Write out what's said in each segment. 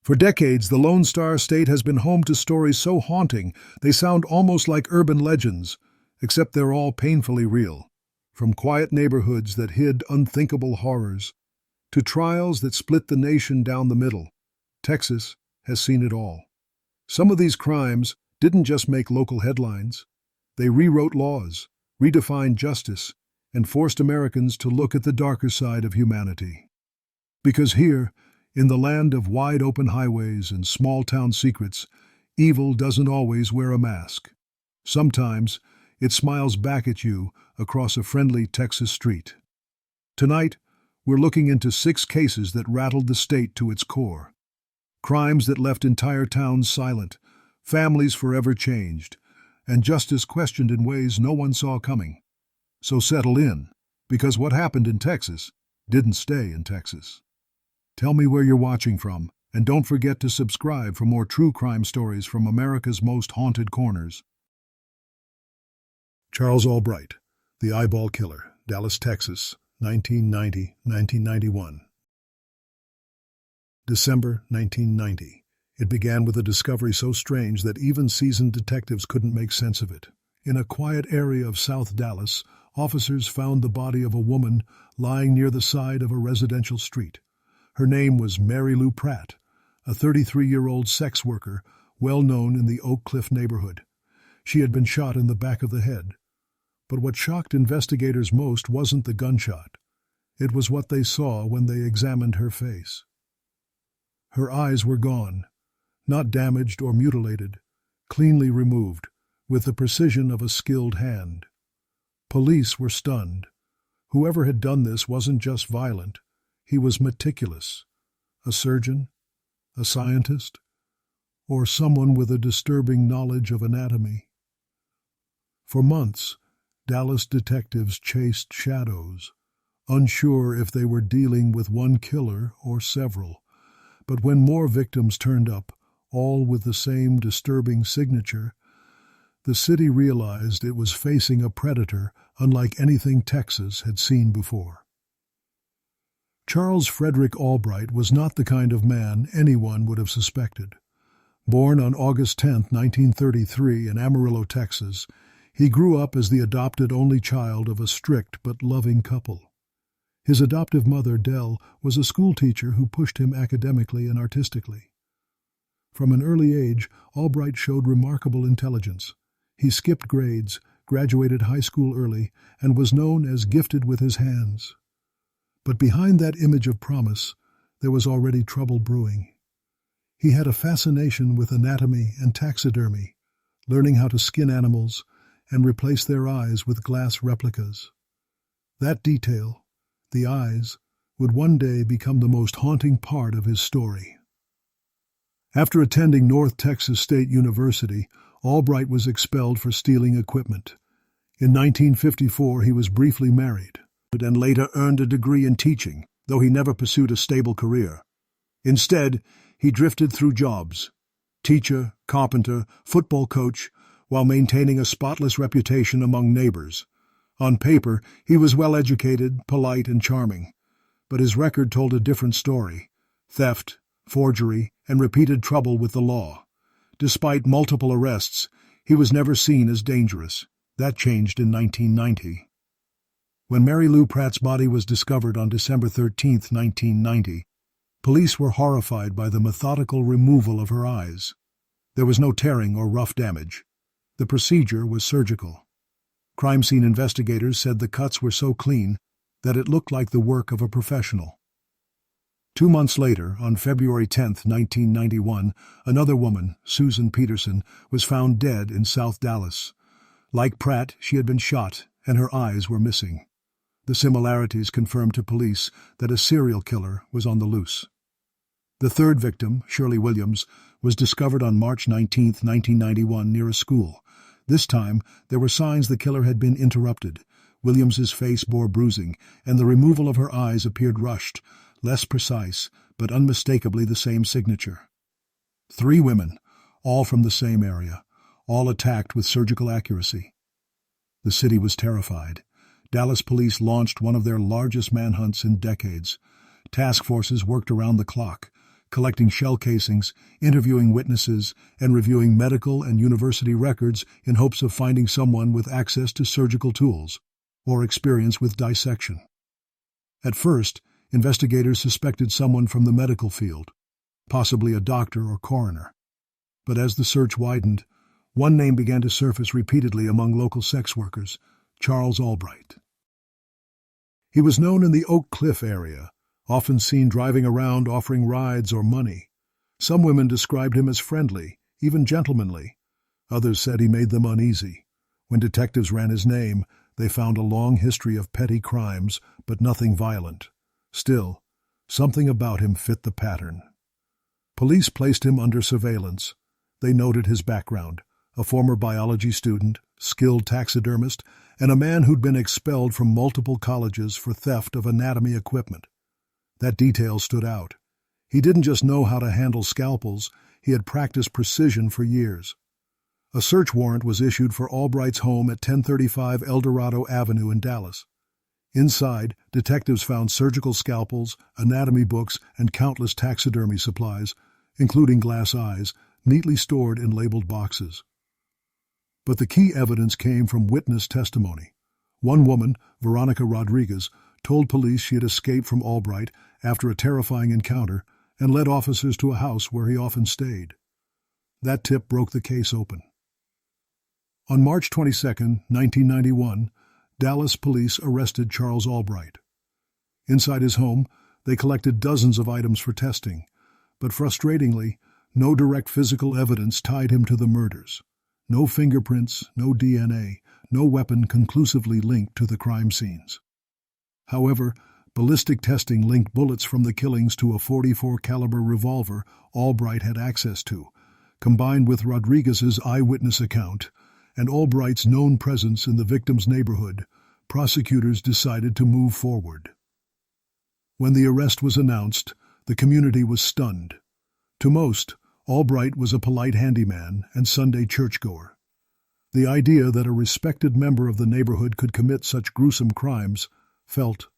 For decades, the Lone Star State has been home to stories so haunting they sound almost like urban legends, except they're all painfully real. From quiet neighborhoods that hid unthinkable horrors to trials that split the nation down the middle, Texas has seen it all. Some of these crimes didn't just make local headlines. They rewrote laws, redefined justice, and forced Americans to look at the darker side of humanity. Because here, in the land of wide-open highways and small-town secrets, evil doesn't always wear a mask. Sometimes, it smiles back at you across a friendly Texas street. Tonight, we're looking into 6 cases that rattled the state to its core. Crimes that left entire towns silent, families forever changed, and justice questioned in ways no one saw coming. So settle in, because what happened in Texas didn't stay in Texas. Tell me where you're watching from, and don't forget to subscribe for more true crime stories from America's most haunted corners. Charles Albright, the Eyeball Killer, Dallas, Texas, 1990-1991. December 1990. It began with a discovery so strange that even seasoned detectives couldn't make sense of it. In a quiet area of South Dallas, officers found the body of a woman lying near the side of a residential street. Her name was Mary Lou Pratt, a 33-year-old sex worker well known in the Oak Cliff neighborhood. She had been shot in the back of the head. But what shocked investigators most wasn't the gunshot. It was what they saw when they examined her face. Her eyes were gone, not damaged or mutilated, cleanly removed, with the precision of a skilled hand. Police were stunned. Whoever had done this wasn't just violent. He was meticulous. A surgeon? A scientist? Or someone with a disturbing knowledge of anatomy? For months, Dallas detectives chased shadows, unsure if they were dealing with one killer or several. But when more victims turned up, all with the same disturbing signature, the city realized it was facing a predator unlike anything Texas had seen before. Charles Frederick Albright was not the kind of man anyone would have suspected. Born on August 10, 1933, in Amarillo, Texas, he grew up as the adopted only child of a strict but loving couple. His adoptive mother, Dell, was a schoolteacher who pushed him academically and artistically. From an early age, Albright showed remarkable intelligence. He skipped grades, graduated high school early, and was known as gifted with his hands. But behind that image of promise, there was already trouble brewing. He had a fascination with anatomy and taxidermy, learning how to skin animals and replace their eyes with glass replicas. That detail, the eyes, would one day become the most haunting part of his story. After attending North Texas State University, Albright was expelled for stealing equipment. In 1954, he was briefly married, and later earned a degree in teaching, though he never pursued a stable career. Instead, he drifted through jobs: teacher, carpenter, football coach, while maintaining a spotless reputation among neighbors. On paper, he was well-educated, polite, and charming, but his record told a different story: theft, forgery, and repeated trouble with the law. Despite multiple arrests, he was never seen as dangerous. That changed in 1990. When Mary Lou Pratt's body was discovered on December 13, 1990, police were horrified by the methodical removal of her eyes. There was no tearing or rough damage. The procedure was surgical. Crime scene investigators said the cuts were so clean that it looked like the work of a professional. 2 months later, on February 10, 1991, another woman, Susan Peterson, was found dead in South Dallas. Like Pratt, she had been shot, and her eyes were missing. The similarities confirmed to police that a serial killer was on the loose. The third victim, Shirley Williams, was discovered on March 19, 1991, near a school. This time, there were signs the killer had been interrupted. Williams's face bore bruising, and the removal of her eyes appeared rushed, less precise, but unmistakably the same signature. 3 women, all from the same area, all attacked with surgical accuracy. The city was terrified. Dallas police launched one of their largest manhunts in decades. Task forces worked around the clock. collecting shell casings, interviewing witnesses, and reviewing medical and university records in hopes of finding someone with access to surgical tools or experience with dissection. At first, investigators suspected someone from the medical field, possibly a doctor or coroner. But as the search widened, one name began to surface repeatedly among local sex workers: Charles Albright. He was known in the Oak Cliff area, often seen driving around offering rides or money. Some women described him as friendly, even gentlemanly. Others said he made them uneasy. When detectives ran his name, they found a long history of petty crimes, but nothing violent. Still, something about him fit the pattern. Police placed him under surveillance. They noted his background: a former biology student, skilled taxidermist, and a man who'd been expelled from multiple colleges for theft of anatomy equipment. That detail stood out. He didn't just know how to handle scalpels, he had practiced precision for years. A search warrant was issued for Albright's home at 1035 El Dorado Avenue in Dallas. Inside, detectives found surgical scalpels, anatomy books, and countless taxidermy supplies, including glass eyes, neatly stored in labeled boxes. But the key evidence came from witness testimony. One woman, Veronica Rodriguez, told police she had escaped from Albright after a terrifying encounter and led officers to a house where he often stayed. That tip broke the case open. On March 22, 1991, Dallas police arrested Charles Albright. Inside his home, they collected dozens of items for testing, but frustratingly, no direct physical evidence tied him to the murders. No fingerprints, no DNA, no weapon conclusively linked to the crime scenes. However, ballistic testing linked bullets from the killings to a .44 caliber revolver Albright had access to, combined with Rodriguez's eyewitness account and Albright's known presence in the victim's neighborhood. Prosecutors decided to move forward. When the arrest was announced, the community was stunned. To most, Albright was a polite handyman and Sunday churchgoer. The idea that a respected member of the neighborhood could commit such gruesome crimes felt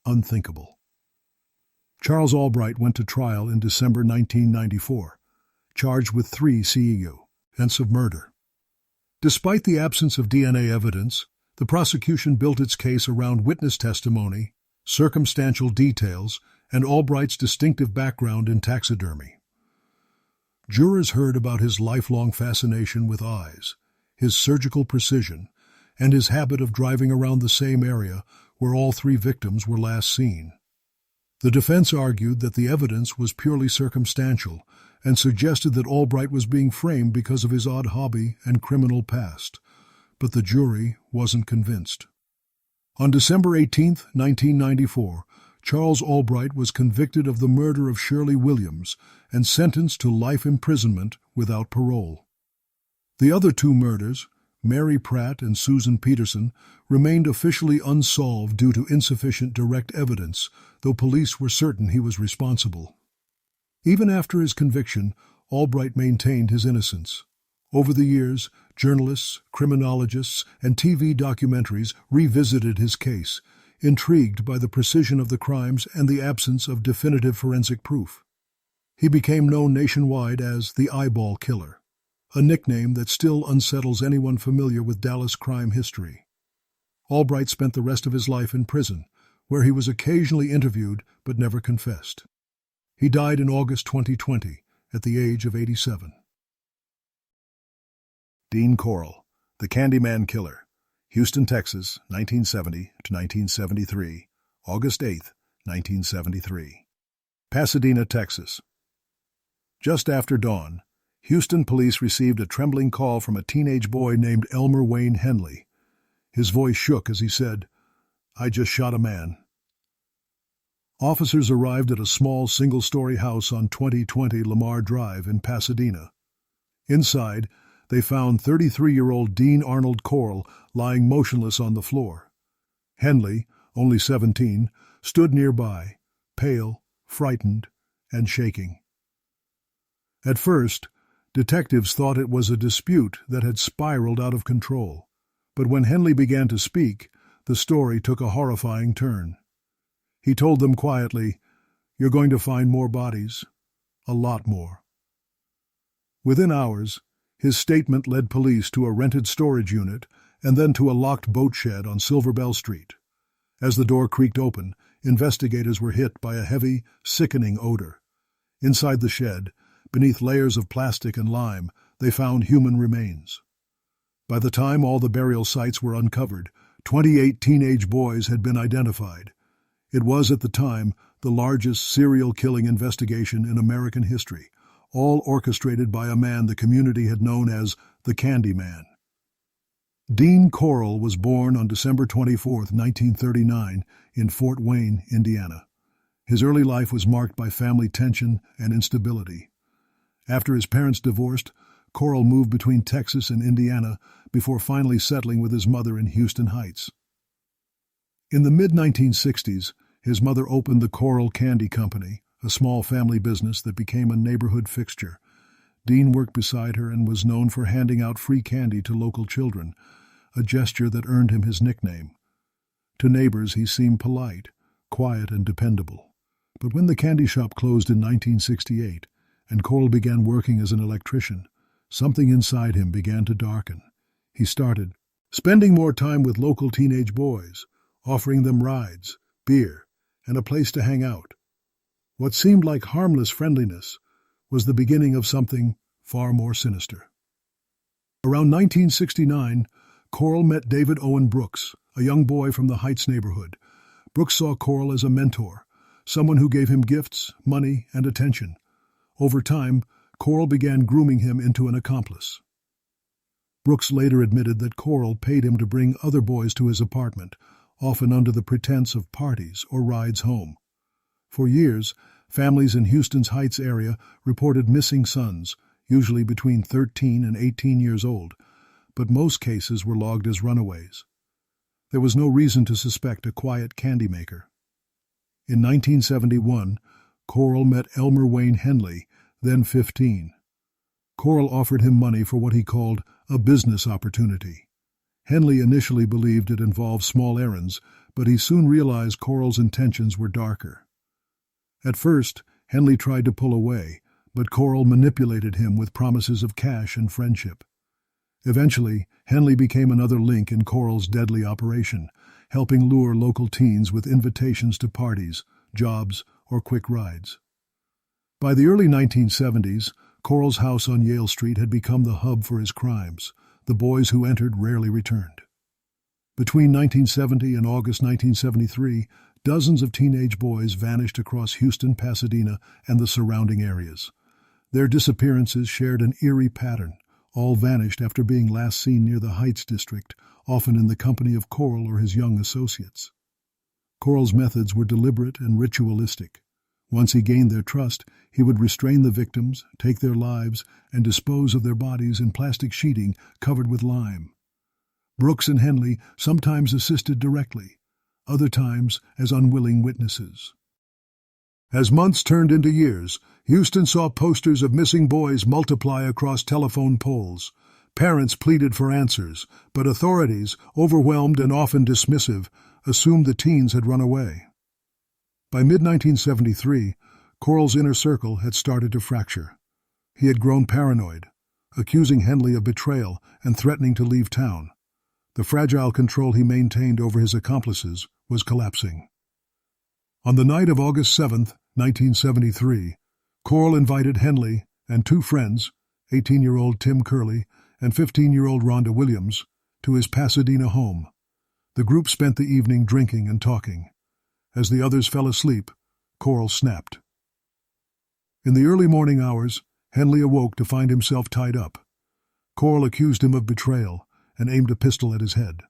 unthinkable. Charles Albright went to trial in December 1994, charged with 3 CEU counts of murder. Despite the absence of DNA evidence, the prosecution built its case around witness testimony, circumstantial details, and Albright's distinctive background in taxidermy. Jurors heard about his lifelong fascination with eyes, his surgical precision, and his habit of driving around the same area where all 3 victims were last seen. The defense argued that the evidence was purely circumstantial and suggested that Albright was being framed because of his odd hobby and criminal past, but the jury wasn't convinced. On December 18, 1994, Charles Albright was convicted of the murder of Shirley Williams and sentenced to life imprisonment without parole. The other 2 murders, Mary Pratt and Susan Peterson, remained officially unsolved due to insufficient direct evidence, though police were certain he was responsible. Even after his conviction, Albright maintained his innocence. Over the years, journalists, criminologists, and TV documentaries revisited his case, intrigued by the precision of the crimes and the absence of definitive forensic proof. He became known nationwide as the Eyeball Killer, a nickname that still unsettles anyone familiar with Dallas crime history. Albright spent the rest of his life in prison, where he was occasionally interviewed but never confessed. He died in August 2020 at the age of 87. Dean Corll, the Candyman Killer, Houston, Texas, 1970 to 1973, August 8, 1973. Pasadena, Texas. Just after dawn, Houston police received a trembling call from a teenage boy named Elmer Wayne Henley. His voice shook as he said, "I just shot a man." Officers arrived at a small single-story house on 2020 Lamar Drive in Pasadena. Inside, they found 33-year-old Dean Arnold Corll lying motionless on the floor. Henley, only 17, stood nearby, pale, frightened, and shaking. At first, detectives thought it was a dispute that had spiraled out of control, but when Henley began to speak, the story took a horrifying turn. He told them quietly, "You're going to find more bodies. a lot more. Within hours, his statement led police to a rented storage unit and then to a locked boat shed on Silver Bell Street. As the door creaked open, investigators were hit by a heavy, sickening odor. Inside the shed, beneath layers of plastic and lime, they found human remains. By the time all the burial sites were uncovered, 28 teenage boys had been identified. It was, at the time, the largest serial killing investigation in American history, all orchestrated by a man the community had known as the Candyman. Dean Corll was born on December 24, 1939, in Fort Wayne, Indiana. His early life was marked by family tension and instability. After his parents divorced, Corll moved between Texas and Indiana before finally settling with his mother in Houston Heights. In the mid-1960s, his mother opened the Corll Candy Company, a small family business that became a neighborhood fixture. Dean worked beside her and was known for handing out free candy to local children, a gesture that earned him his nickname. To neighbors, he seemed polite, quiet, and dependable. But when the candy shop closed in 1968 and Corll began working as an electrician, something inside him began to darken. He started spending more time with local teenage boys, offering them rides, beer, and a place to hang out. What seemed like harmless friendliness was the beginning of something far more sinister. Around 1969, Corll met David Owen Brooks, a young boy from the Heights neighborhood. Brooks saw Corll as a mentor, someone who gave him gifts, money, and attention. Over time, Corll began grooming him into an accomplice. Brooks later admitted that Corll paid him to bring other boys to his apartment, often under the pretense of parties or rides home. For years, families in Houston's Heights area reported missing sons, usually between 13 and 18 years old, but most cases were logged as runaways. There was no reason to suspect a quiet candy maker. In 1971, Corll met Elmer Wayne Henley, then 15. Corll offered him money for what he called a business opportunity. Henley initially believed it involved small errands, but he soon realized Corll's intentions were darker. At first, Henley tried to pull away, but Corll manipulated him with promises of cash and friendship. Eventually, Henley became another link in Corll's deadly operation, helping lure local teens with invitations to parties, jobs, or quick rides. By the early 1970s, Corll's house on Yale Street had become the hub for his crimes. The boys who entered rarely returned. Between 1970 and August 1973, dozens of teenage boys vanished across Houston, Pasadena, and the surrounding areas. Their disappearances shared an eerie pattern. All vanished after being last seen near the Heights district, often in the company of Corll or his young associates. Corll's methods were deliberate and ritualistic. Once he gained their trust, he would restrain the victims, take their lives, and dispose of their bodies in plastic sheeting covered with lime. Brooks and Henley sometimes assisted directly, other times as unwilling witnesses. As months turned into years, Houston saw posters of missing boys multiply across telephone poles. Parents pleaded for answers, but authorities, overwhelmed and often dismissive, assumed the teens had run away. By mid-1973, Corll's inner circle had started to fracture. He had grown paranoid, accusing Henley of betrayal and threatening to leave town. The fragile control he maintained over his accomplices was collapsing. On the night of August 7, 1973, Corll invited Henley and two friends, 18-year-old Tim Curley and 15-year-old Rhonda Williams, to his Pasadena home. The group spent the evening drinking and talking. As the others fell asleep, Corll snapped. In the early morning hours, Henley awoke to find himself tied up. Corll accused him of betrayal and aimed a pistol at his head.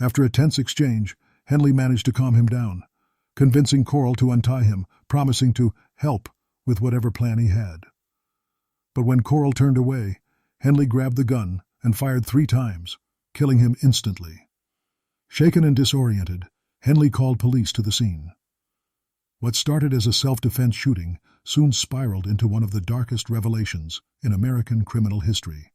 After a tense exchange, Henley managed to calm him down, convincing Corll to untie him, promising to help with whatever plan he had. But when Corll turned away, Henley grabbed the gun and fired 3 times, killing him instantly. Shaken and disoriented, Henley called police to the scene. What started as a self-defense shooting soon spiraled into one of the darkest revelations in American criminal history.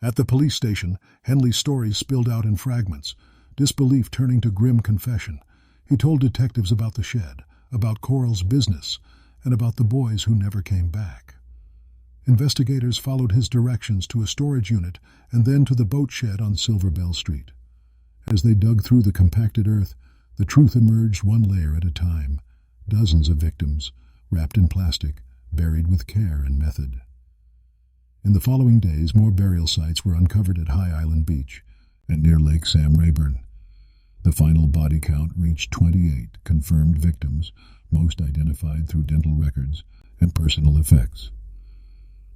At the police station, Henley's story spilled out in fragments, disbelief turning to grim confession. He told detectives about the shed, about Corll's business, and about the boys who never came back. Investigators followed his directions to a storage unit and then to the boat shed on Silver Bell Street. As they dug through the compacted earth, the truth emerged one layer at a time. Dozens of victims, wrapped in plastic, buried with care and method. In the following days, more burial sites were uncovered at High Island Beach and near Lake Sam Rayburn. The final body count reached 28 confirmed victims, most identified through dental records and personal effects.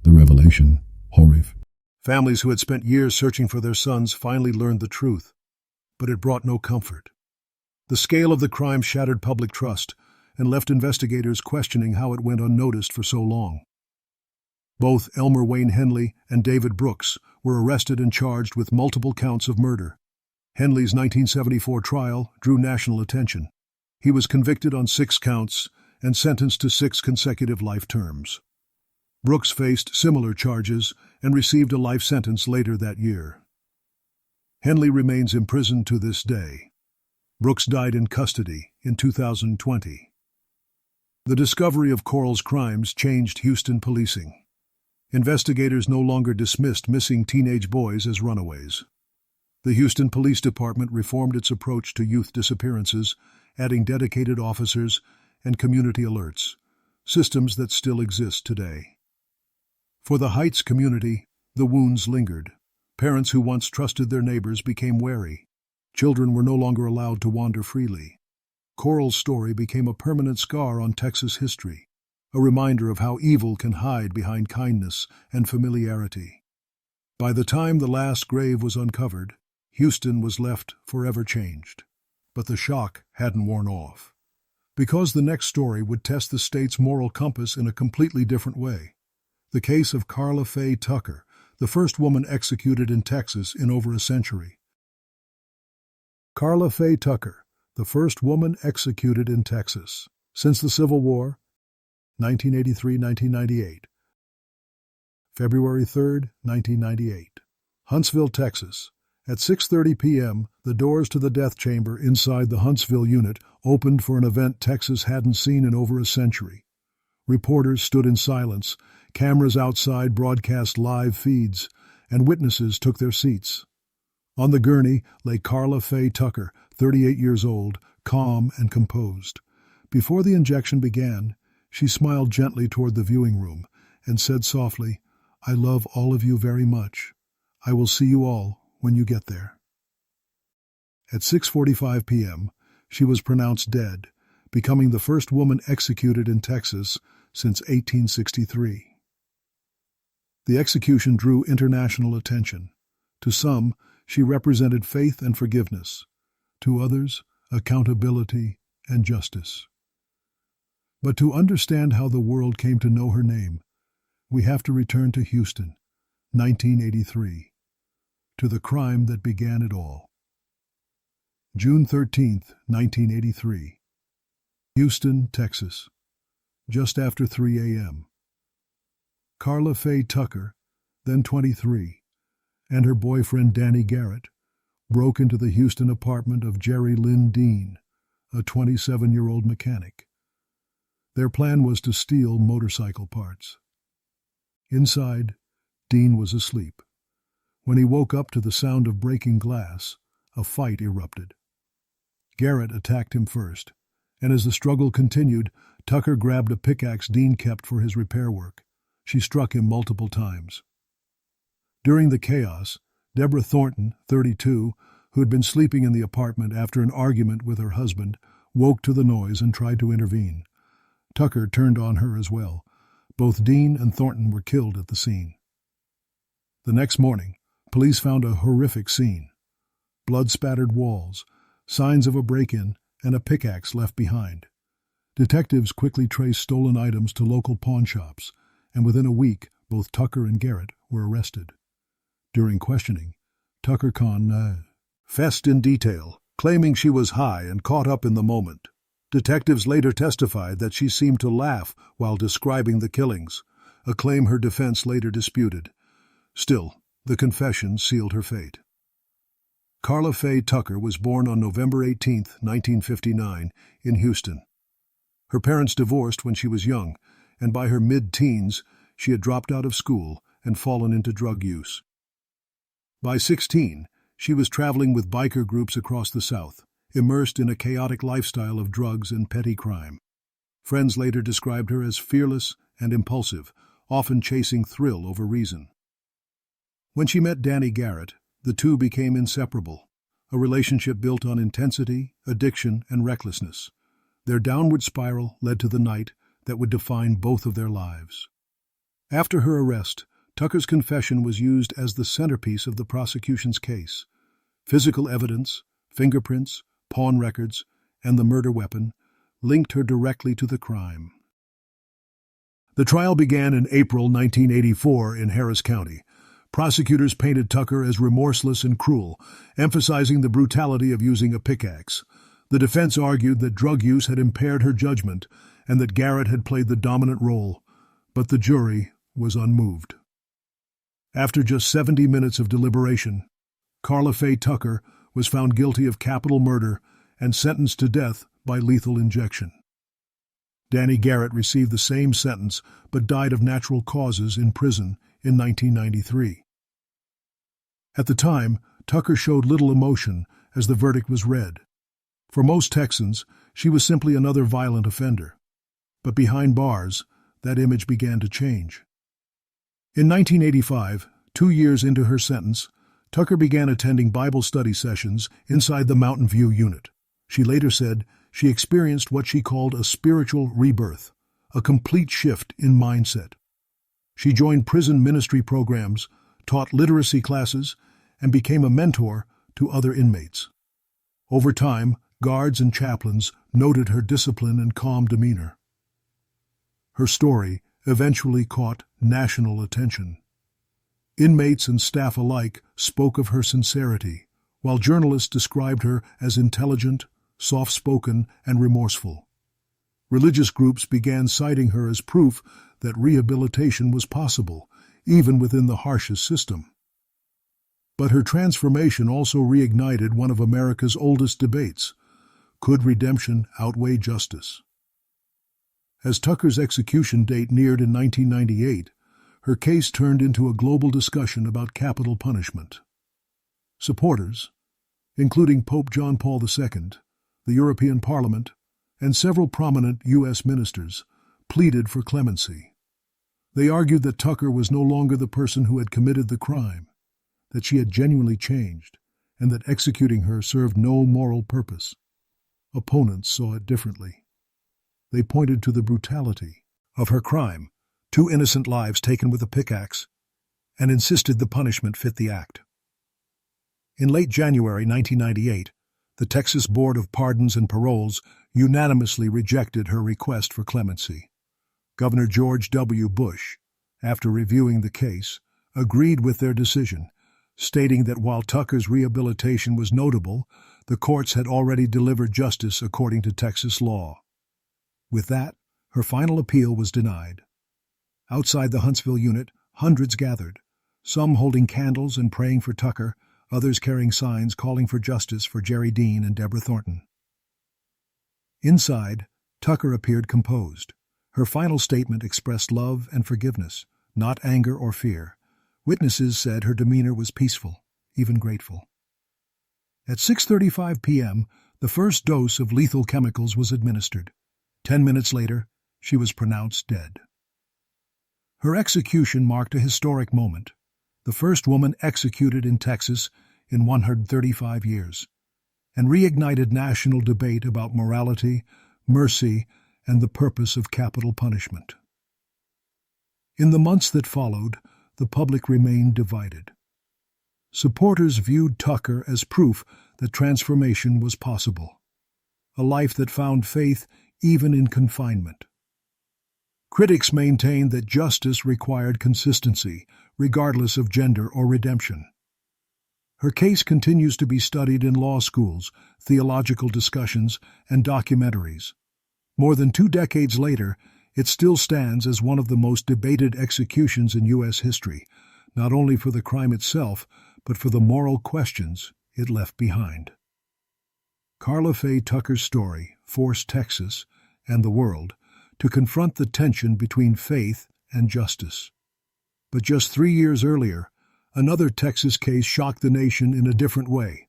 The revelation, horrific. Families who had spent years searching for their sons finally learned the truth, but it brought no comfort. The scale of the crime shattered public trust and left investigators questioning how it went unnoticed for so long. Both Elmer Wayne Henley and David Brooks were arrested and charged with multiple counts of murder. Henley's 1974 trial drew national attention. He was convicted on 6 counts and sentenced to 6 consecutive life terms. Brooks faced similar charges and received a life sentence later that year. Henley remains imprisoned to this day. Brooks died in custody in 2020. The discovery of Corll's crimes changed Houston policing. Investigators no longer dismissed missing teenage boys as runaways. The Houston Police Department reformed its approach to youth disappearances, adding dedicated officers and community alerts, systems that still exist today. For the Heights community, the wounds lingered. Parents who once trusted their neighbors became wary. Children were no longer allowed to wander freely. Corll's story became a permanent scar on Texas history, a reminder of how evil can hide behind kindness and familiarity. By the time the last grave was uncovered, Houston was left forever changed. But the shock hadn't worn off. Because the next story would test the state's moral compass in a completely different way. The case of Carla Faye Tucker, the first woman executed in Texas in over a century. Carla Faye Tucker, the first woman executed in Texas since the Civil War, 1983-1998. February 3, 1998. Huntsville, Texas. At 6:30 p.m., the doors to the death chamber inside the Huntsville unit opened for an event Texas hadn't seen in over a century. Reporters stood in silence, cameras outside broadcast live feeds, and witnesses took their seats. On the gurney lay Carla Faye Tucker, 38 years old, calm and composed. Before the injection began, she smiled gently toward the viewing room and said softly, "I love all of you very much. I will see you all when you get there." At 6:45 p.m., she was pronounced dead, becoming the first woman executed in Texas since 1863. The execution drew international attention. To some, she represented faith and forgiveness. To others, accountability and justice. But to understand how the world came to know her name, we have to return to Houston, 1983, to the crime that began it all. June 13, 1983. Houston, Texas. Just after 3 a.m. Carla Faye Tucker, then 23, and her boyfriend Danny Garrett broke into the Houston apartment of Jerry Lynn Dean, a 27-year-old mechanic. Their plan was to steal motorcycle parts. Inside, Dean was asleep. When he woke up to the sound of breaking glass, a fight erupted. Garrett attacked him first, and as the struggle continued, Tucker grabbed a pickaxe Dean kept for his repair work. She struck him multiple times. During the chaos, Deborah Thornton, 32, who had been sleeping in the apartment after an argument with her husband, woke to the noise and tried to intervene. Tucker turned on her as well. Both Dean and Thornton were killed at the scene. The next morning, police found a horrific scene. Blood-spattered walls, signs of a break-in, and a pickaxe left behind. Detectives quickly traced stolen items to local pawn shops, and within a week, both Tucker and Garrett were arrested. During questioning, Tucker confessed in detail, claiming she was high and caught up in the moment. Detectives later testified that she seemed to laugh while describing the killings, a claim her defense later disputed. Still, the confession sealed her fate. Carla Faye Tucker was born on November 18, 1959, in Houston. Her parents divorced when she was young, and by her mid-teens, she had dropped out of school and fallen into drug use. By 16, she was traveling with biker groups across the South, immersed in a chaotic lifestyle of drugs and petty crime. Friends later described her as fearless and impulsive, often chasing thrill over reason. When she met Danny Garrett, the two became inseparable, a relationship built on intensity, addiction, and recklessness. Their downward spiral led to the night that would define both of their lives. After her arrest, Tucker's confession was used as the centerpiece of the prosecution's case. Physical evidence, fingerprints, pawn records, and the murder weapon linked her directly to the crime. The trial began in April 1984 in Harris County. Prosecutors painted Tucker as remorseless and cruel, emphasizing the brutality of using a pickaxe. The defense argued that drug use had impaired her judgment and that Garrett had played the dominant role, but the jury was unmoved. After just 70 minutes of deliberation, Carla Faye Tucker was found guilty of capital murder and sentenced to death by lethal injection. Danny Garrett received the same sentence but died of natural causes in prison in 1993. At the time, Tucker showed little emotion as the verdict was read. For most Texans, she was simply another violent offender. But behind bars, that image began to change. In 1985, 2 years into her sentence, Tucker began attending Bible study sessions inside the Mountain View unit. She later said she experienced what she called a spiritual rebirth, a complete shift in mindset. She joined prison ministry programs, taught literacy classes, and became a mentor to other inmates. Over time, guards and chaplains noted her discipline and calm demeanor. Her story eventually caught national attention. Inmates and staff alike spoke of her sincerity, while journalists described her as intelligent, soft-spoken, and remorseful. Religious groups began citing her as proof that rehabilitation was possible, even within the harshest system. But her transformation also reignited one of America's oldest debates: could redemption outweigh justice? As Tucker's execution date neared in 1998, her case turned into a global discussion about capital punishment. Supporters, including Pope John Paul II, the European Parliament, and several prominent U.S. ministers, pleaded for clemency. They argued that Tucker was no longer the person who had committed the crime, that she had genuinely changed, and that executing her served no moral purpose. Opponents saw it differently. They pointed to the brutality of her crime, 2 innocent lives taken with a pickaxe, and insisted the punishment fit the act. In late January 1998, the Texas Board of Pardons and Paroles unanimously rejected her request for clemency. Governor George W. Bush, after reviewing the case, agreed with their decision, stating that while Tucker's rehabilitation was notable, the courts had already delivered justice according to Texas law. With that, her final appeal was denied. Outside the Huntsville unit, hundreds gathered, some holding candles and praying for Tucker, others carrying signs calling for justice for Jerry Dean and Deborah Thornton. Inside, Tucker appeared composed. Her final statement expressed love and forgiveness, not anger or fear. Witnesses said her demeanor was peaceful, even grateful. At 6:35 p.m., the first dose of lethal chemicals was administered. 10 minutes later, she was pronounced dead. Her execution marked a historic moment, the first woman executed in Texas in 135 years, and reignited national debate about morality, mercy, and the purpose of capital punishment. In the months that followed, the public remained divided. Supporters viewed Tucker as proof that transformation was possible, a life that found faith even in confinement. Critics maintained that justice required consistency, regardless of gender or redemption. Her case continues to be studied in law schools, theological discussions, and documentaries. More than 2 decades later, it still stands as one of the most debated executions in U.S. history, not only for the crime itself, but for the moral questions it left behind. Carla Faye Tucker's story forced Texas, and the world to confront the tension between faith and justice. But just 3 years earlier, another Texas case shocked the nation in a different way.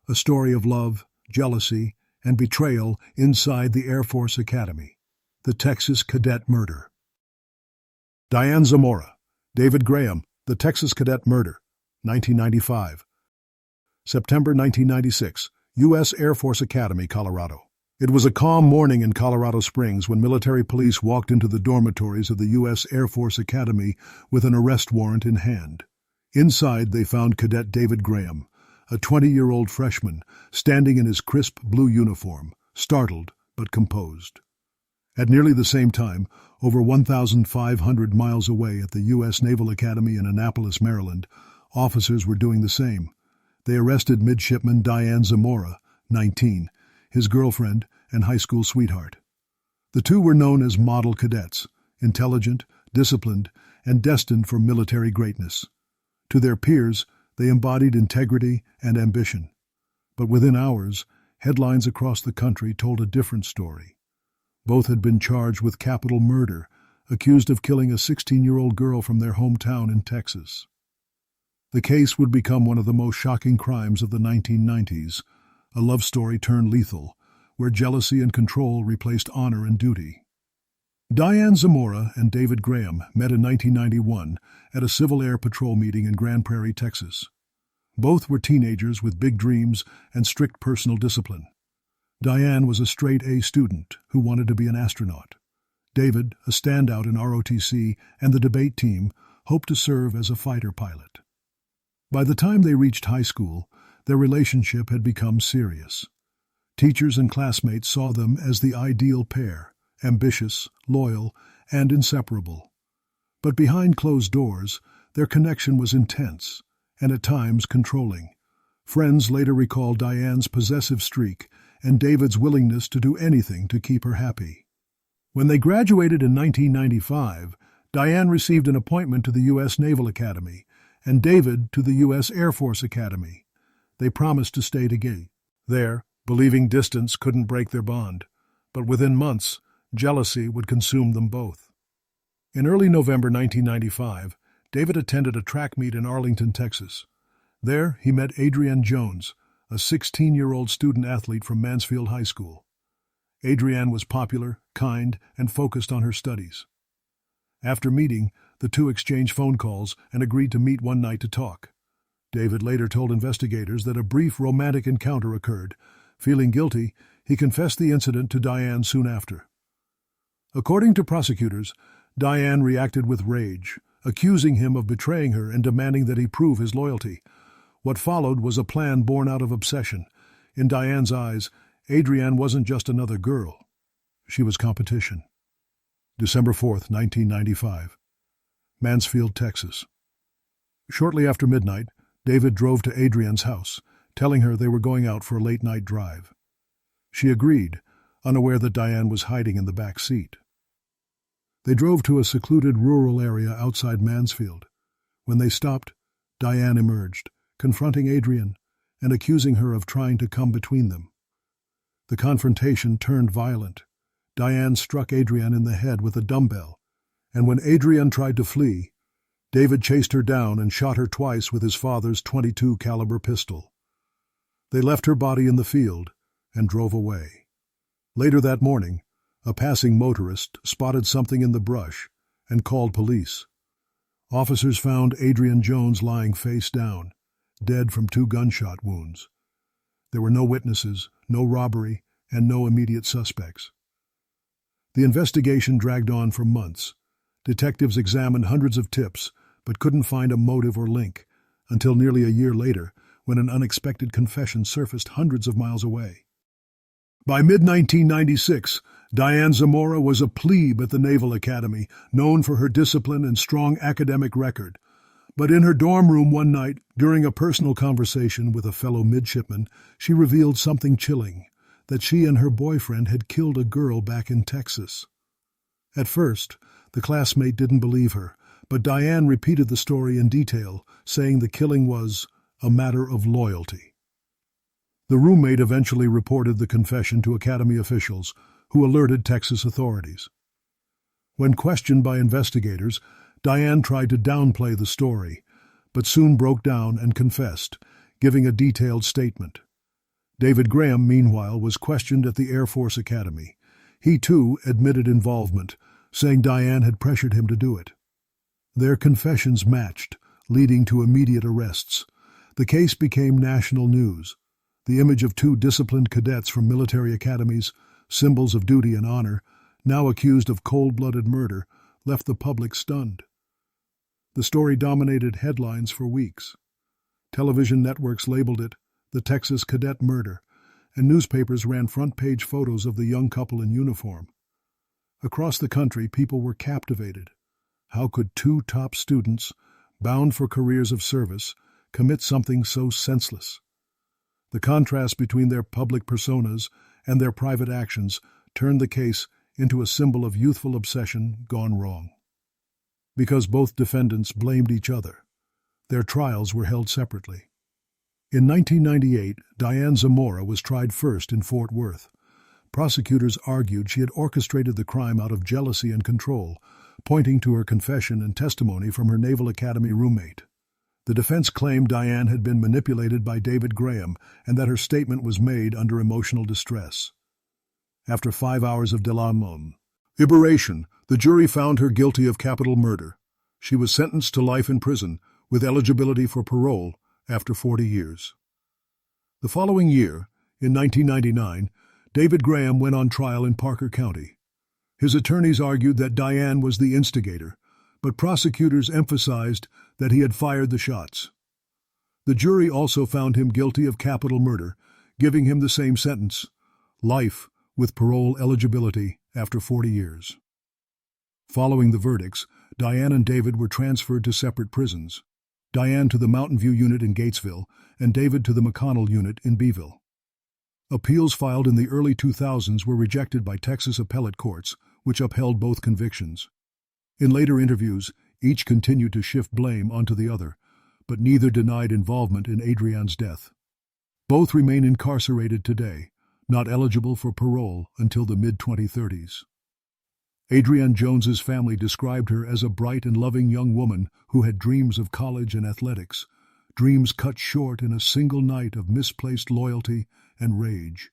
A story of love, jealousy, and betrayal inside the Air Force Academy. The Texas Cadet Murder. Diane Zamora, David Graham, The Texas Cadet Murder, 1995. September 1996, U.S. Air Force Academy, Colorado. It was a calm morning in Colorado Springs when military police walked into the dormitories of the U.S. Air Force Academy with an arrest warrant in hand. Inside, they found Cadet David Graham, a 20-year-old freshman, standing in his crisp blue uniform, startled but composed. At nearly the same time, over 1,500 miles away at the U.S. Naval Academy in Annapolis, Maryland, officers were doing the same. They arrested Midshipman Diane Zamora, 19, his girlfriend and high school sweetheart. The two were known as model cadets, intelligent, disciplined, and destined for military greatness. To their peers, they embodied integrity and ambition. But within hours, headlines across the country told a different story. Both had been charged with capital murder, accused of killing a 16-year-old girl from their hometown in Texas. The case would become one of the most shocking crimes of the 1990s, a love story turned lethal, where jealousy and control replaced honor and duty. Diane Zamora and David Graham met in 1991 at a Civil Air Patrol meeting in Grand Prairie, Texas. Both were teenagers with big dreams and strict personal discipline. Diane was a straight-A student who wanted to be an astronaut. David, a standout in ROTC and the debate team, hoped to serve as a fighter pilot. By the time they reached high school, their relationship had become serious. Teachers and classmates saw them as the ideal pair, ambitious, loyal, and inseparable. But behind closed doors, their connection was intense, and at times controlling. Friends later recalled Diane's possessive streak and David's willingness to do anything to keep her happy. When they graduated in 1995, Diane received an appointment to the U.S. Naval Academy, and David to the U.S. Air Force Academy. They promised to stay together there, believing distance couldn't break their bond. But within months, jealousy would consume them both. In early November 1995, David attended a track meet in Arlington, Texas. There, he met Adrienne Jones, a 16-year-old student-athlete from Mansfield High School. Adrienne was popular, kind, and focused on her studies. After meeting, the two exchanged phone calls and agreed to meet one night to talk. David later told investigators that a brief romantic encounter occurred. Feeling guilty, he confessed the incident to Diane soon after. According to prosecutors, Diane reacted with rage, accusing him of betraying her and demanding that he prove his loyalty. What followed was a plan born out of obsession. In Diane's eyes, Adrienne wasn't just another girl. She was competition. December 4th, 1995. Mansfield, Texas. Shortly after midnight, David drove to Adrienne's house, telling her they were going out for a late-night drive. She agreed, unaware that Diane was hiding in the back seat. They drove to a secluded rural area outside Mansfield. When they stopped, Diane emerged, confronting Adrienne and accusing her of trying to come between them. The confrontation turned violent. Diane struck Adrienne in the head with a dumbbell, and when Adrienne tried to flee, David chased her down and shot her twice with his father's .22 caliber pistol. They left her body in the field and drove away. Later that morning, a passing motorist spotted something in the brush and called police. Officers found Adrienne Jones lying face down, dead from 2 gunshot wounds. There were no witnesses, no robbery, and no immediate suspects. The investigation dragged on for months. Detectives examined hundreds of tips, but couldn't find a motive or link, until nearly a year later, when an unexpected confession surfaced hundreds of miles away. By mid-1996, Diane Zamora was a plebe at the Naval Academy, known for her discipline and strong academic record. But in her dorm room one night, during a personal conversation with a fellow midshipman, she revealed something chilling, that she and her boyfriend had killed a girl back in Texas. At first, the classmate didn't believe her, but Diane repeated the story in detail, saying the killing was a matter of loyalty. The roommate eventually reported the confession to Academy officials, who alerted Texas authorities. When questioned by investigators, Diane tried to downplay the story, but soon broke down and confessed, giving a detailed statement. David Graham, meanwhile, was questioned at the Air Force Academy. He, too, admitted involvement, saying Diane had pressured him to do it. Their confessions matched, leading to immediate arrests. The case became national news. The image of two disciplined cadets from military academies, symbols of duty and honor, now accused of cold-blooded murder, left the public stunned. The story dominated headlines for weeks. Television networks labeled it the Texas Cadet murder, and newspapers ran front-page photos of the young couple in uniform. Across the country, people were captivated. How could two top students, bound for careers of service, commit something so senseless? The contrast between their public personas and their private actions turned the case into a symbol of youthful obsession gone wrong. Because both defendants blamed each other, their trials were held separately. In 1998, Diane Zamora was tried first in Fort Worth. Prosecutors argued she had orchestrated the crime out of jealousy and control, pointing to her confession and testimony from her Naval Academy roommate. The defense claimed Diane had been manipulated by David Graham and that her statement was made under emotional distress. After 5 hours of deliberation, the jury found her guilty of capital murder. She was sentenced to life in prison, with eligibility for parole after 40 years. The following year, in 1999, David Graham went on trial in Parker County. His attorneys argued that Diane was the instigator, but prosecutors emphasized that he had fired the shots. The jury also found him guilty of capital murder, giving him the same sentence, life with parole eligibility after 40 years. Following the verdicts, Diane and David were transferred to separate prisons, Diane to the Mountain View unit in Gatesville and David to the McConnell unit in Beeville. Appeals filed in the early 2000s were rejected by Texas appellate courts, which upheld both convictions. In later interviews, each continued to shift blame onto the other, but neither denied involvement in Adrian's death. Both remain incarcerated today, not eligible for parole until the mid-2030s. Adrian Jones's family described her as a bright and loving young woman who had dreams of college and athletics, dreams cut short in a single night of misplaced loyalty and rage.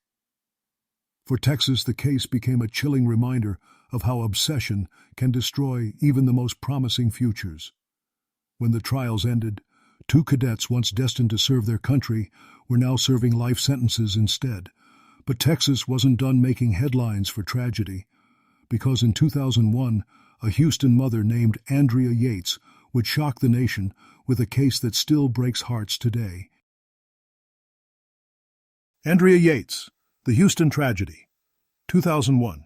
For Texas, the case became a chilling reminder of how obsession can destroy even the most promising futures. When the trials ended, two cadets once destined to serve their country were now serving life sentences instead. But Texas wasn't done making headlines for tragedy, because in 2001, a Houston mother named Andrea Yates would shock the nation with a case that still breaks hearts today. Andrea Yates, The Houston Tragedy, 2001.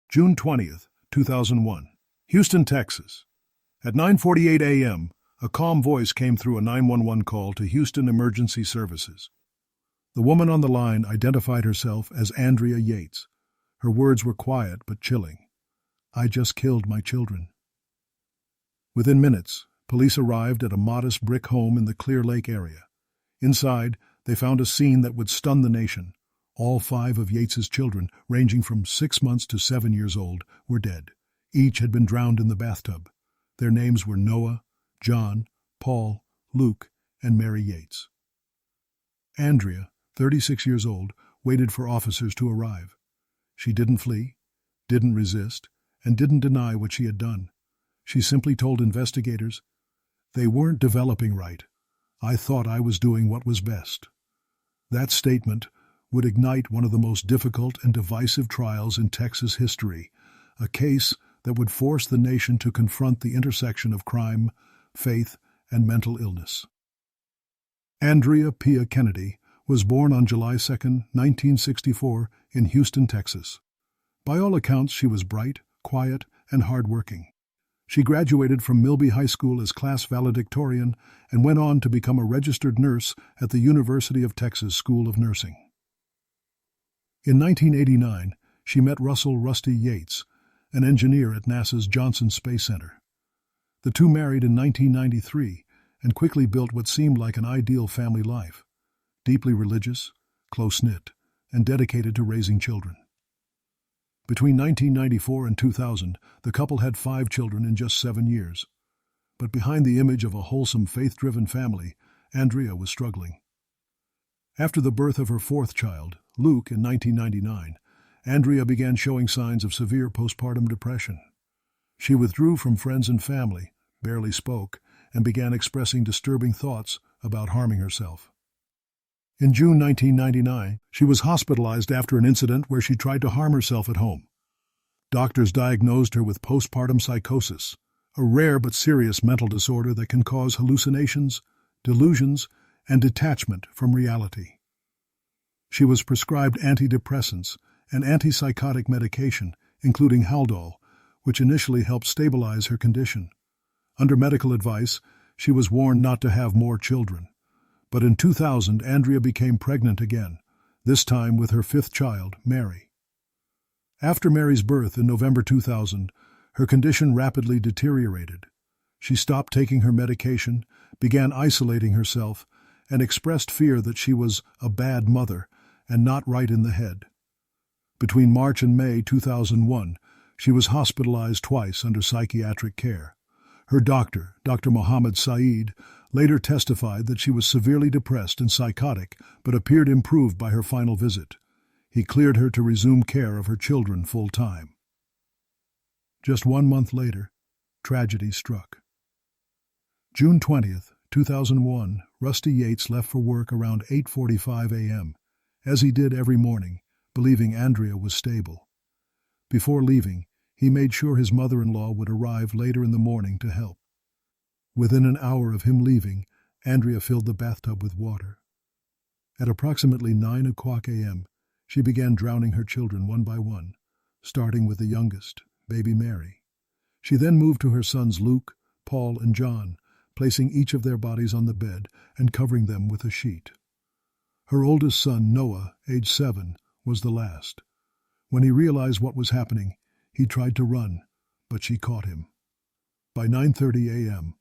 June 20th, 2001. Houston, Texas. At 9:48 a.m., a calm voice came through a 911 call to Houston Emergency Services. The woman on the line identified herself as Andrea Yates. Her words were quiet but chilling. "I just killed my children." Within minutes, police arrived at a modest brick home in the Clear Lake area. Inside, they found a scene that would stun the nation. All 5 of Yates's children, ranging from 6 months to 7 years old, were dead. Each had been drowned in the bathtub. Their names were Noah, John, Paul, Luke, and Mary Yates. Andrea, 36 years old, waited for officers to arrive. She didn't flee, didn't resist, and didn't deny what she had done. She simply told investigators, "They weren't developing right. I thought I was doing what was best." That statement would ignite one of the most difficult and divisive trials in Texas history, a case that would force the nation to confront the intersection of crime, faith, and mental illness. Andrea Pia Kennedy was born on July 2, 1964, in Houston, Texas. By all accounts, she was bright, quiet, and hardworking. She graduated from Milby High School as class valedictorian and went on to become a registered nurse at the University of Texas School of Nursing. In 1989, she met Russell "Rusty" Yates, an engineer at NASA's Johnson Space Center. The two married in 1993 and quickly built what seemed like an ideal family life, deeply religious, close-knit, and dedicated to raising children. Between 1994 and 2000, the couple had 5 children in just 7 years. But behind the image of a wholesome, faith-driven family, Andrea was struggling. After the birth of her 4th child, Luke, in 1999, Andrea began showing signs of severe postpartum depression. She withdrew from friends and family, barely spoke, and began expressing disturbing thoughts about harming herself. In June 1999, she was hospitalized after an incident where she tried to harm herself at home. Doctors diagnosed her with postpartum psychosis, a rare but serious mental disorder that can cause hallucinations, delusions, and detachment from reality. She was prescribed antidepressants and antipsychotic medication, including Haldol, which initially helped stabilize her condition. Under medical advice, she was warned not to have more children. But in 2000, Andrea became pregnant again, this time with her 5th child, Mary. After Mary's birth in November 2000, her condition rapidly deteriorated. She stopped taking her medication, began isolating herself, and expressed fear that she was a bad mother and not right in the head. Between March and May 2001, she was hospitalized twice under psychiatric care. Her doctor, Dr. Mohammed Saeed, later testified that she was severely depressed and psychotic, but appeared improved by her final visit. He cleared her to resume care of her children full-time. Just 1 month later, tragedy struck. June 20th, 2001, Rusty Yates left for work around 8:45 a.m., as he did every morning, believing Andrea was stable. Before leaving, he made sure his mother-in-law would arrive later in the morning to help. Within an hour of him leaving, Andrea filled the bathtub with water. At approximately 9 o'clock a.m., she began drowning her children one by one, starting with the youngest, baby Mary. She then moved to her sons Luke, Paul, and John, placing each of their bodies on the bed and covering them with a sheet. Her oldest son, Noah, age 7, was the last. When he realized what was happening, he tried to run, but she caught him. By 9:30 a.m.,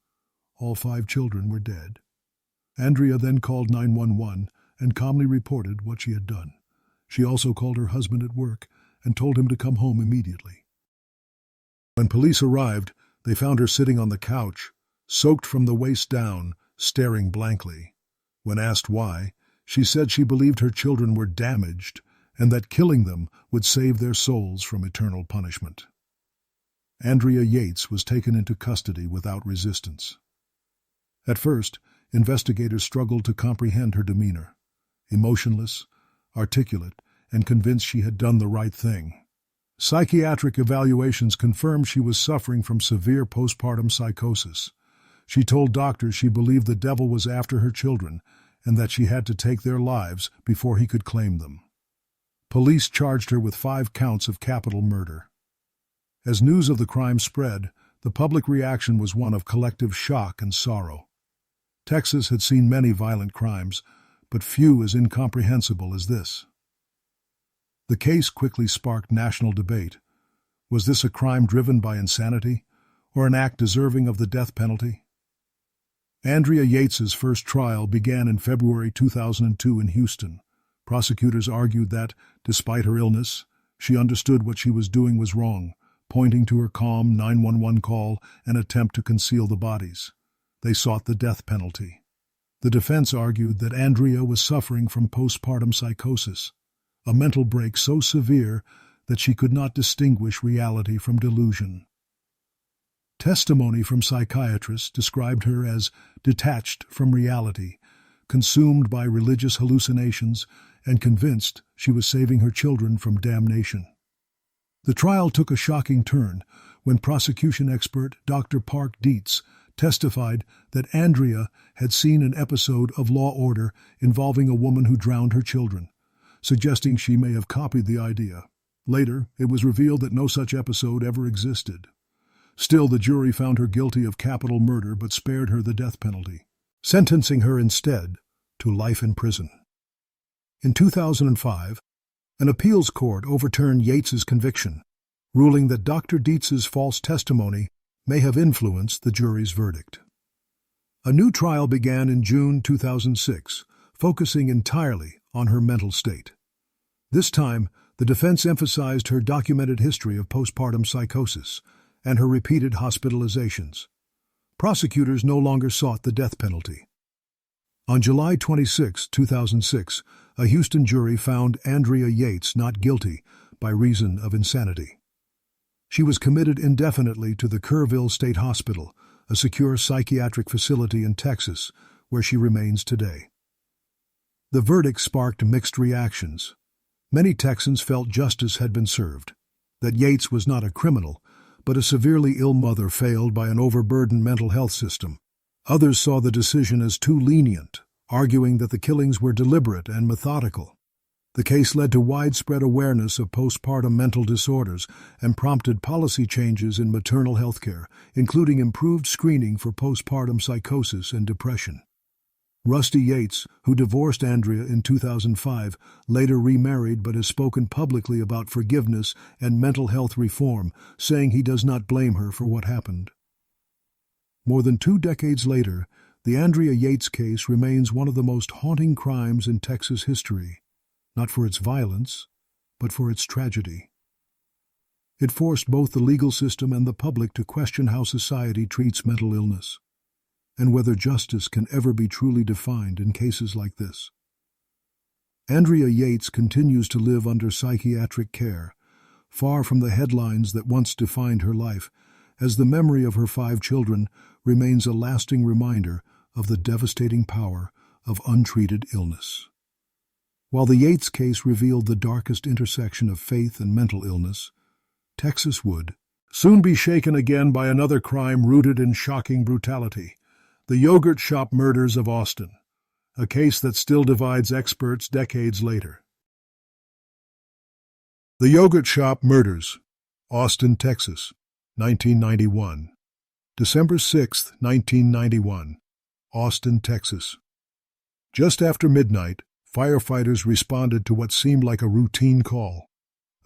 all 5 children were dead. Andrea then called 911 and calmly reported what she had done. She also called her husband at work and told him to come home immediately. When police arrived, they found her sitting on the couch, soaked from the waist down, staring blankly. When asked why, she said she believed her children were damaged and that killing them would save their souls from eternal punishment. Andrea Yates was taken into custody without resistance. At first, investigators struggled to comprehend her demeanor. Emotionless, articulate, and convinced she had done the right thing. Psychiatric evaluations confirmed she was suffering from severe postpartum psychosis. She told doctors she believed the devil was after her children and that she had to take their lives before he could claim them. Police charged her with 5 counts of capital murder. As news of the crime spread, the public reaction was one of collective shock and sorrow. Texas had seen many violent crimes, but few as incomprehensible as this. The case quickly sparked national debate. Was this a crime driven by insanity, or an act deserving of the death penalty? Andrea Yates's first trial began in February 2002 in Houston. Prosecutors argued that, despite her illness, she understood what she was doing was wrong, pointing to her calm 911 call and attempt to conceal the bodies. They sought the death penalty. The defense argued that Andrea was suffering from postpartum psychosis, a mental break so severe that she could not distinguish reality from delusion. Testimony from psychiatrists described her as detached from reality, consumed by religious hallucinations, and convinced she was saving her children from damnation. The trial took a shocking turn when prosecution expert Dr. Park Dietz testified that Andrea had seen an episode of Law Order involving a woman who drowned her children, suggesting she may have copied the idea. Later, it was revealed that no such episode ever existed. Still, the jury found her guilty of capital murder but spared her the death penalty, sentencing her instead to life in prison. In 2005, an appeals court overturned Yates's conviction, ruling that Dr. Dietz's false testimony may have influenced the jury's verdict. A new trial began in June 2006, focusing entirely on her mental state. This time, The defense emphasized her documented history of postpartum psychosis and her repeated hospitalizations. Prosecutors no longer sought the death penalty. On July 26, 2006, a Houston jury found Andrea Yates not guilty by reason of insanity. She was committed indefinitely to the Kerrville State Hospital, a secure psychiatric facility in Texas, where she remains today. The verdict sparked mixed reactions. Many Texans felt justice had been served, that Yates was not a criminal, but a severely ill mother failed by an overburdened mental health system. Others saw the decision as too lenient, arguing that the killings were deliberate and methodical. The case led to widespread awareness of postpartum mental disorders and prompted policy changes in maternal health care, including improved screening for postpartum psychosis and depression. Rusty Yates, who divorced Andrea in 2005, later remarried but has spoken publicly about forgiveness and mental health reform, saying he does not blame her for what happened. More than 2 decades later, the Andrea Yates case remains one of the most haunting crimes in Texas history, not for its violence, but for its tragedy. It forced both the legal system and the public to question how society treats mental illness, and whether justice can ever be truly defined in cases like this. Andrea Yates continues to live under psychiatric care, far from the headlines that once defined her life, as the memory of her 5 children remains a lasting reminder of the devastating power of untreated illness. While the Yates case revealed the darkest intersection of faith and mental illness, Texas would soon be shaken again by another crime rooted in shocking brutality: the yogurt shop murders of Austin, a case that still divides experts decades later. The Yogurt Shop Murders, Austin, Texas, 1991. December 6, 1991, Austin, Texas. Just after midnight, firefighters responded to what seemed like a routine call: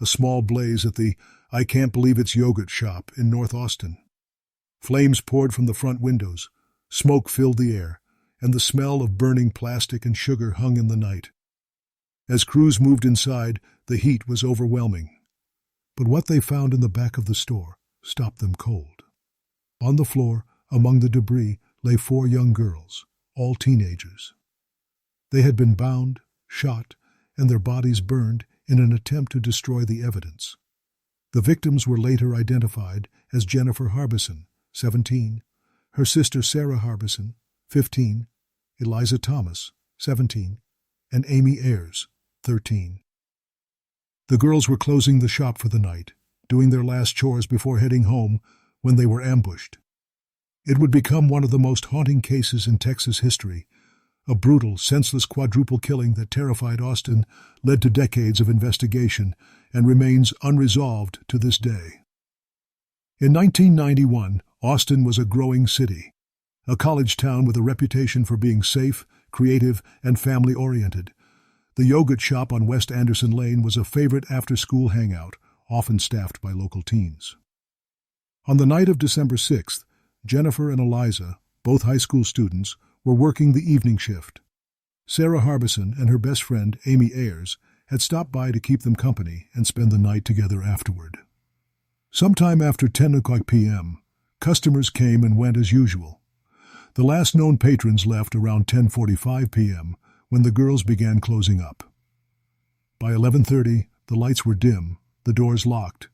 a small blaze at the "I Can't Believe It's Yogurt Shop" in North Austin. Flames poured from the front windows, smoke filled the air, and the smell of burning plastic and sugar hung in the night. As crews moved inside, the heat was overwhelming. But what they found in the back of the store stopped them cold. On the floor, among the debris, lay 4 young girls, all teenagers. They had been bound, shot, and their bodies burned in an attempt to destroy the evidence. The victims were later identified as Jennifer Harbison, 17, her sister Sarah Harbison, 15, Eliza Thomas, 17, and Amy Ayers, 13. The girls were closing the shop for the night, doing their last chores before heading home, when they were ambushed. It would become one of the most haunting cases in Texas history. A brutal, senseless quadruple killing that terrified Austin led to decades of investigation and remains unresolved to this day. In 1991, Austin was a growing city, a college town with a reputation for being safe, creative, and family-oriented. The yogurt shop on West Anderson Lane was a favorite after-school hangout, often staffed by local teens. On the night of December 6th, Jennifer and Eliza, both high school students, were working the evening shift. Sarah Harbison and her best friend, Amy Ayers, had stopped by to keep them company and spend the night together afterward. Sometime after 10 o'clock p.m., customers came and went as usual. The last known patrons left around 10:45 p.m. when the girls began closing up. By 11:30, the lights were dim, the doors locked,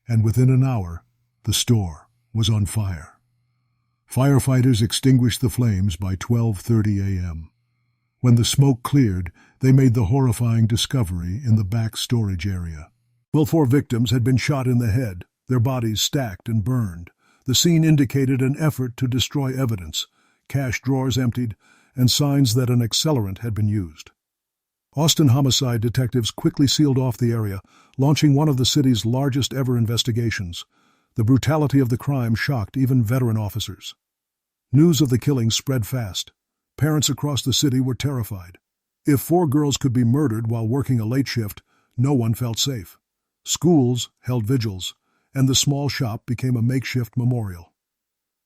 and within an hour, the store was on fire. Firefighters extinguished the flames by 12:30 a.m. When the smoke cleared, they made the horrifying discovery in the back storage area. 4 victims had been shot in the head, their bodies stacked and burned. The scene indicated an effort to destroy evidence, cash drawers emptied, and signs that an accelerant had been used. Austin homicide detectives quickly sealed off the area, launching one of the city's largest ever investigations. The brutality of the crime shocked even veteran officers. News of the killings spread fast. Parents across the city were terrified. If 4 girls could be murdered while working a late shift, no one felt safe. Schools held vigils, and the small shop became a makeshift memorial.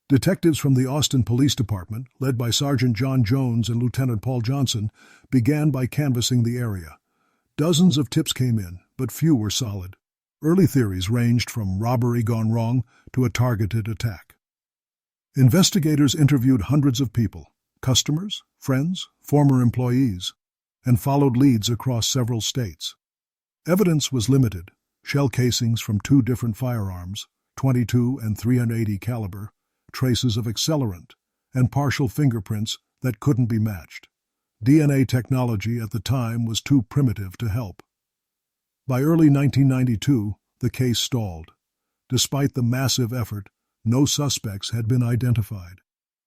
Detectives from the Austin Police Department, led by Sergeant John Jones and Lieutenant Paul Johnson, began by canvassing the area. Dozens of tips came in, but few were solid. Early theories ranged from robbery gone wrong to a targeted attack. Investigators interviewed hundreds of people, customers, friends, former employees, and followed leads across several states. Evidence was limited: shell casings from 2 different firearms, .22 and .380 caliber, traces of accelerant, and partial fingerprints that couldn't be matched. DNA technology at the time was too primitive to help. By early 1992, the case stalled. Despite the massive effort, no suspects had been identified.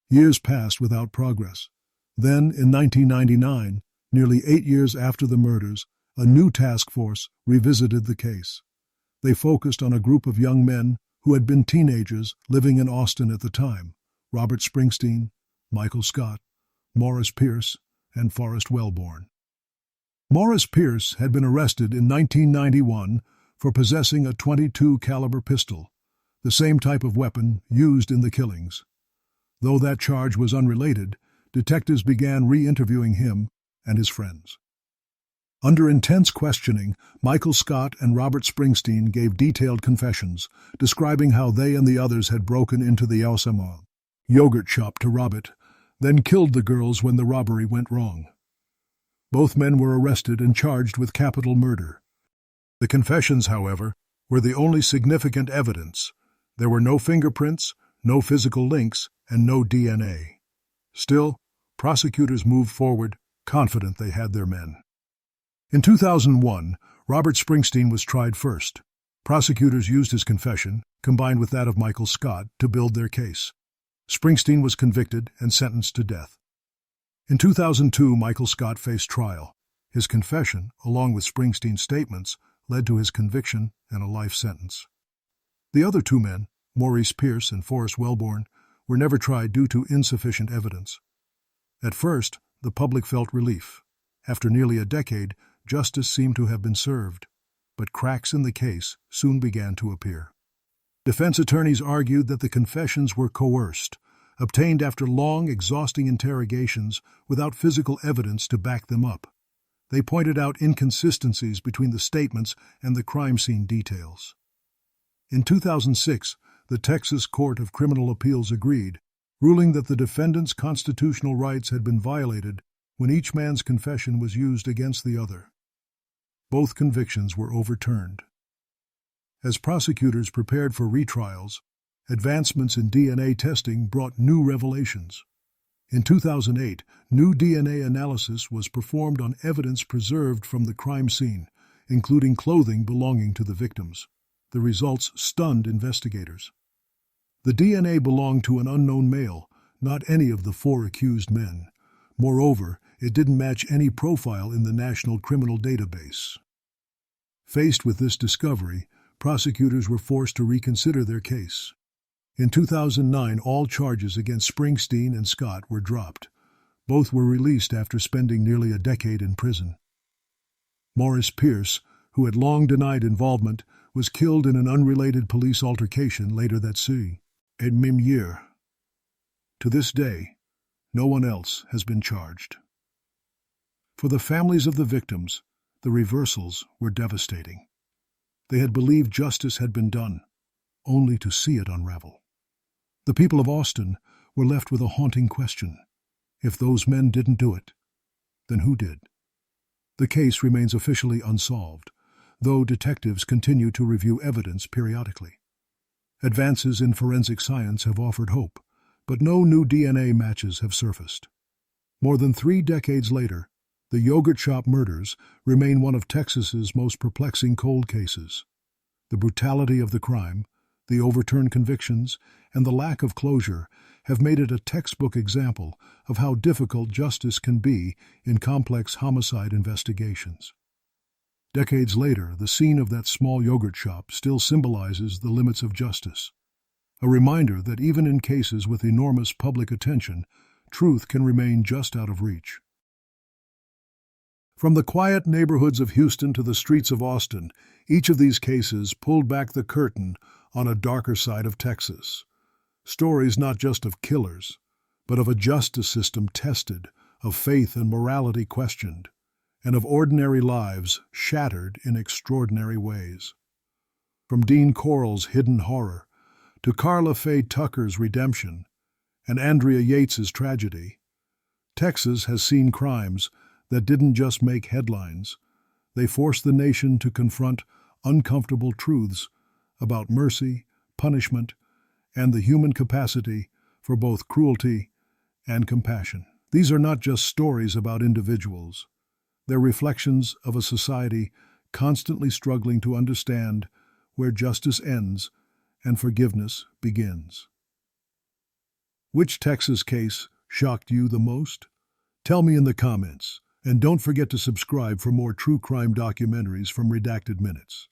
Years passed without progress. Then, in 1999, nearly 8 years after the murders, a new task force revisited the case. They focused on a group of young men who had been teenagers living in Austin at the time: Robert Springsteen, Michael Scott, Morris Pierce, and Forrest Wellborn. Morris Pierce had been arrested in 1991 for possessing a .22 caliber pistol, the same type of weapon used in the killings. Though that charge was unrelated, detectives began re-interviewing him and his friends. Under intense questioning, Michael Scott and Robert Springsteen gave detailed confessions, describing how they and the others had broken into the Zamora yogurt shop to rob it, then killed the girls when the robbery went wrong. Both men were arrested and charged with capital murder. The confessions, however, were the only significant evidence. There were no fingerprints, no physical links, and no DNA. Still, prosecutors moved forward, confident they had their men. In 2001, Robert Springsteen was tried first. Prosecutors used his confession, combined with that of Michael Scott, to build their case. Springsteen was convicted and sentenced to death. In 2002, Michael Scott faced trial. His confession, along with Springsteen's statements, led to his conviction and a life sentence. The other 2 men, Maurice Pierce and Forrest Wellborn, were never tried due to insufficient evidence. At first, the public felt relief. After nearly a decade, justice seemed to have been served, but cracks in the case soon began to appear. Defense attorneys argued that the confessions were coerced, obtained after long, exhausting interrogations without physical evidence to back them up. They pointed out inconsistencies between the statements and the crime scene details. In 2006, the Texas Court of Criminal Appeals agreed, ruling that the defendant's constitutional rights had been violated when each man's confession was used against the other. Both convictions were overturned. As prosecutors prepared for retrials, advancements in DNA testing brought new revelations. In 2008, new DNA analysis was performed on evidence preserved from the crime scene, including clothing belonging to the victims. The results stunned investigators. The DNA belonged to an unknown male, not any of the 4 accused men. Moreover, it didn't match any profile in the National Criminal Database. Faced with this discovery, prosecutors were forced to reconsider their case. In 2009, all charges against Springsteen and Scott were dropped. Both were released after spending nearly a decade in prison. Morris Pierce, who had long denied involvement, was killed in an unrelated police altercation later that même year. To this day, no one else has been charged. For the families of the victims, the reversals were devastating. They had believed justice had been done, only to see it unravel. The people of Austin were left with a haunting question. If those men didn't do it, then who did? The case remains officially unsolved, though detectives continue to review evidence periodically. Advances in forensic science have offered hope, but no new DNA matches have surfaced. More than 3 decades later, the yogurt shop murders remain one of Texas's most perplexing cold cases. The brutality of the crime, the overturned convictions, and the lack of closure have made it a textbook example of how difficult justice can be in complex homicide investigations. Decades later, the scene of that small yogurt shop still symbolizes the limits of justice, a reminder that even in cases with enormous public attention, truth can remain just out of reach. From the quiet neighborhoods of Houston to the streets of Austin, each of these cases pulled back the curtain on a darker side of Texas. Stories not just of killers, but of a justice system tested, of faith and morality questioned, and of ordinary lives shattered in extraordinary ways. From Dean Corll's hidden horror to Carla Faye Tucker's redemption and Andrea Yates's tragedy, Texas has seen crimes that didn't just make headlines. They forced the nation to confront uncomfortable truths about mercy, punishment, and the human capacity for both cruelty and compassion. These are not just stories about individuals. They're reflections of a society constantly struggling to understand where justice ends and forgiveness begins. Which Texas case shocked you the most? Tell me in the comments, and don't forget to subscribe for more true crime documentaries from Redacted Minutes.